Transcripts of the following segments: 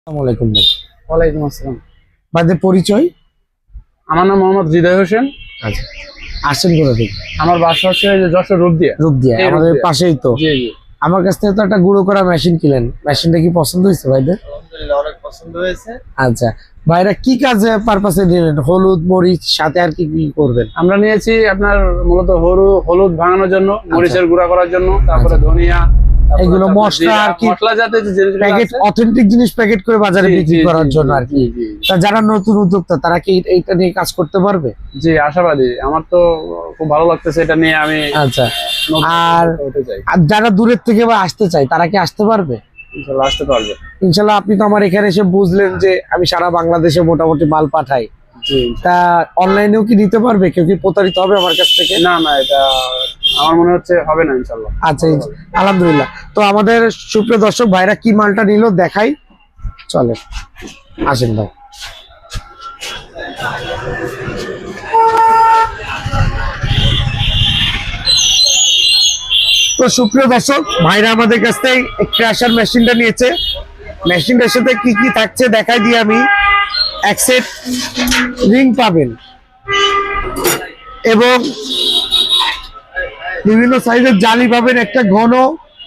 আসসালামু আলাইকুম ভাই। ওয়ালাইকুম আসসালাম। ভাইদের পরিচয়? আমার নাম মোহাম্মদ হৃদয় হোসেন। আচ্ছা, আসছেন কোথা থেকে? আমার বাসা হচ্ছে এই যে যশোর রূপদিয়া। রূপদিয়া, এই আমাদের রূপদিয়া। পাশেই তো। জি জি। আমার কাছ থেকে তো একটা গুঁড়ো করা মেশিন কিনেন, মেশিনটা কি পছন্দ হয়েছে ভাইদের? আলহামদুলিল্লাহ অনেক পছন্দ হয়েছে। আচ্ছা, ভাইরা কি কাজে পারপাসে নিলেন? হলুদ মরিচ সাথে আর কি কি করবেন? আমরা নিয়েছি আপনার মূলত হলুদ ভাঙানোর জন্য, মরিচের গুঁড়া করার জন্য, তারপরে ধনিয়া, তারপরে এগুলো আপনার মশলা জিরা, আর কি মশলা জাতীয় যে জিনিসগুলো প্যাকেট, আছে। অথেন্টিক জিনিস প্যাকেট করে বাজারে জি, বিক্রি জি, করার জি, জন্য জি, আর কি। জি, জি। তা যারা নতুন উদ্যোক্তা তারা কি এইটা নিয়ে কাজ করতে পারবে? জি, আশাবাদী। আমার তো খুব ভালো লাগতেছে এটা নিয়ে। আমি আচ্ছা, নতুন আর উদ্যোক্তা হতে চাই। আর যারা দূরের থেকে বা আসতে চায় তারা কি আসতে পারবে? ইনশাআল্লাহ আসতে পারবে। ইনশাল্লাহ। আপনি তো আমার এখানে এসে বুঝলেন যে আমি সারা বাংলাদেশে মোটামুটি মাল পাঠাই। জি। তা অনলাইনেও কি নিতে পারবে? কেউ কি প্রতারিত হবে আমার কাছ থেকে? না না, এটা আমার মনে হচ্ছে হবে না ইনশাআল্লাহ। আচ্ছা, আলহামদুলিল্লাহ। তো আমাদের সুপ্রিয় দর্শক ভাইরা কি মালটা নিল দেখাই, চলে আসেন ভাই। তো সুপ্রিয় দর্শক ভাইরা আমাদের কাছ থেকে ক্রাশার মেশিনটা নিয়েছে। মেশিনটার সাথে কি কি থাকছে দেখাই দিয়ে আমি। এক সেট রিং পাবেন এবং বিভিন্ন সাইজের জালি পাবেন, একটা ঘন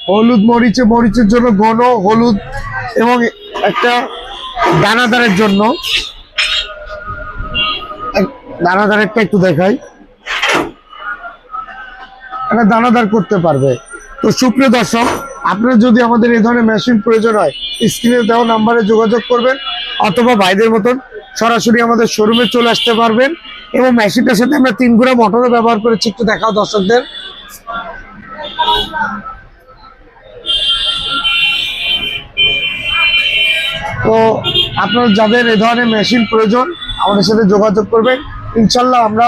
হলুদ মরিচের জন্য ঘন হলুদ, এবং একটা দানাদারের জন্য দানাদারেরটা একটু দেখাই, একটা দানাদার করতে পারবে। তো সুপ্রিয় দর্শক, আপনার যদি আমাদের এই ধরনের মেশিন প্রয়োজন হয় স্ক্রিনে দেওয়া নাম্বারে যোগাযোগ করবেন, অথবা ভাইদের মতন সরাসরি আমাদের শোরুমে চলে আসতে পারবেন। এবং মেশিনটার সাথে আমরা 3 গুঁড়া মোটরও ব্যবহার করেছি, একটু দেখাও দর্শকদের। তো আপনার যাদের এই ধরনের মেশিন প্রয়োজন আমাদের সাথে যোগাযোগ করবেন। ইনশাল্লাহ আমরা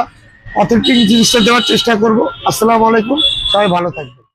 অথেন্টিক জিনিসটা দেওয়ার চেষ্টা করব। আসসালামু আলাইকুম, সবাই ভালো থাকবেন।